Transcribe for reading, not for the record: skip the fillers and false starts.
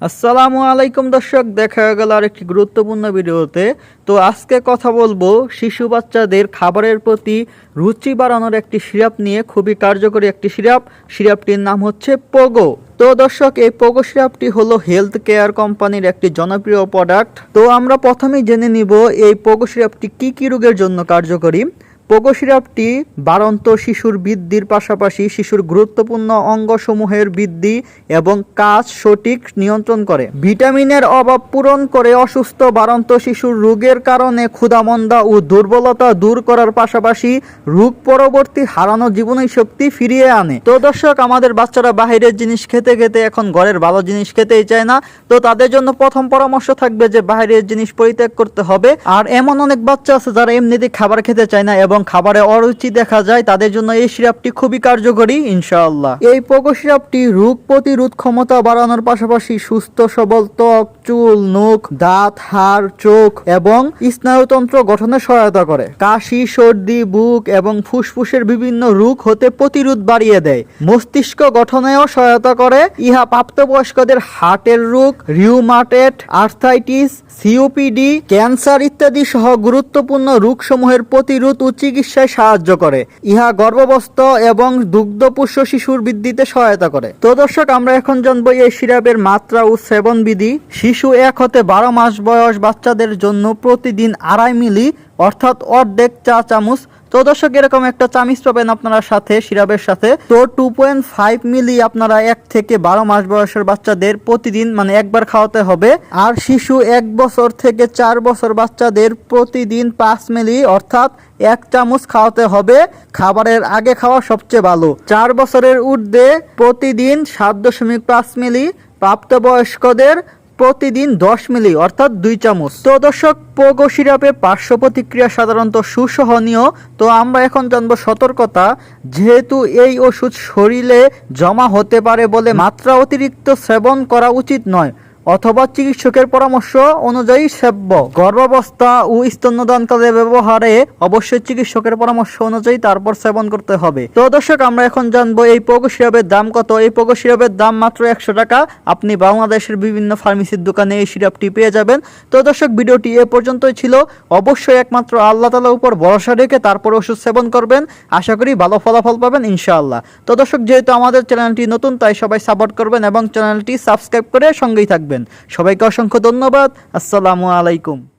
আসসালামু আলাইকুম দর্শক, দেখা গেল আরেকটি গুরুত্বপূর্ণ ভিডিওতে। তো আজকে কথা বলবো শিশু বাচ্চাদের খাবারের প্রতি রুচি বাড়ানোর একটি সিরাপ নিয়ে, খুবই কার্যকরী একটি সিরাপ। সিরাপটির নাম হচ্ছে পোগো। তো দর্শক, এই পোগো সিরাপটি হলো হেলথ কেয়ার কোম্পানির একটি জনপ্রিয় প্রোডাক্ট। তো আমরা প্রথমেই জেনে নিব এই পোগো সিরাপটি কি কি রোগের জন্য কার্যকরী। পোগো সিরাপটি বাড়ন্ত শিশুর বৃদ্ধির পাশাপাশি শিশুর গুরুত্বপূর্ণ অঙ্গসমূহের বৃদ্ধি এবং কাজ সঠিক নিয়ন্ত্রণ করে। ভিটামিনের অভাব পূরণ করে অসুস্থ বাড়ন্ত শিশুর রোগের কারণে ক্ষুধামন্দা ও দুর্বলতা দূর করার পাশাপাশি রোগ পরবর্তী হারানো জীবনী শক্তি ফিরিয়ে আনে। তো দর্শক, আমাদের বাচ্চারা বাহিরের জিনিস খেতে খেতে এখন ঘরের ভালো জিনিস খেতেই চায় না। তো তাদের জন্য প্রথম পরামর্শ থাকবে যে বাহিরের জিনিস পরিত্যাগ করতে হবে। আর এমন অনেক বাচ্চা আছে যারা এমনিতে খাবার খেতে চায় না এবং খাবারে অরুচি দেখা যায়, তাদের জন্য এই সিরাপটি খুবই কার্যকরী ইনশাআল্লাহ। এই পোগো সিরাপটি রোগ প্রতিরোধ ক্ষমতা বাড়ানোর পাশাপাশি সুস্থ সবল ত্বক, চুল, নখ, দাঁত, হাড়, চোখ এবং স্নায়ুতন্ত্র গঠনে সহায়তা করে। কাশি, সর্দি, বুক এবং ফুসফুসের বিভিন্ন রোগ হতে প্রতিরোধ বাড়িয়ে দেয়। মস্তিষ্ক গঠনেও সহায়তা করে। ইহা প্রাপ্তবয়স্কদের হার্টের রোগ, রিউমাটয়েড আর্থ্রাইটিস, সিওপিডি, ক্যান্সার ইত্যাদি সহ গুরুত্বপূর্ণ রোগসমূহের প্রতিরোধ ও চিকিৎসায় সাহায্য করে। ইহা গর্ভাবস্থ এবং দুগ্ধপোষ্য শিশুর বৃদ্ধিতে সহায়তা করে। তো দর্শক, আমরা এখন জানবো এই সিরাপের মাত্রা ও সেবন বিধি। শিশু 1 হতে 12 মাস বয়স বাচ্চাদের জন্য প্রতিদিন 2.5 মিলি অর্থাৎ অর্ধেক চা চামচ। তো দর্শক, এরকম একটা চামচ পাবেন আপনারা সাথে সিরাপের সাথে। তো 2.5 মিলি আপনারা 1 থেকে 12 মাস বয়সের বাচ্চাদের প্রতিদিন মানে একবার খাওয়াতে হবে। আর শিশু 1 বছর থেকে 4 বছর বাচ্চাদের প্রতিদিন 5 মিলি অর্থাৎ 1 চামচ খাওয়াতে হবে। খাবারের আগে খাওয়া সবচেয়ে ভালো। 4 বছরের ঊর্ধ্বে প্রতিদিন 7.5 মিলি, প্রাপ্তবয়স্কদের প্রতিদিন 10 মিলি অর্থাৎ 2 চামচ। তো দর্শক, পোগো সিরাপে পার্শ্ব প্রতিক্রিয়া সাধারণত সুসহনীয়। তো আমরা এখন জানবো সতর্কতা। যেহেতু এই ওষুধ শরীরে জমা হতে পারে বলে মাত্রা অতিরিক্ত সেবন করা উচিত নয় অথবা চিকিৎসকের পরামর্শ অনুযায়ী সেব্য। গর্ভাবস্থা ও স্তন্যদানকালে ব্যবহারে অবশ্যই চিকিৎসকের পরামর্শ অনুযায়ী তারপর সেবন করতে হবে। তো দর্শক, আমরা এখন জানবো এই পোগো সিরাপের দাম কত। এই পোগো সিরাপের দাম মাত্র 100 টাকা। আপনি বাংলাদেশের বিভিন্ন ফার্মেসির দোকানে এই সিরাপটি পেয়ে যাবেন। তো দর্শক, ভিডিওটি এ পর্যন্তই ছিল। অবশ্যই একমাত্র আল্লাহ তাআলার উপর ভরসা রেখে তারপর ওষুধ সেবন করবেন। আশা করি ভালো ফলাফল পাবেন ইনশাআল্লাহ। তো দর্শক, যেহেতু আমাদের চ্যানেলটি নতুন, তাই সবাই সাপোর্ট করবেন এবং চ্যানেলটি সাবস্ক্রাইব করে সঙ্গেই থাকবেন। সবাইকে অসংখ্য ধন্যবাদ। আসসালামু আলাইকুম।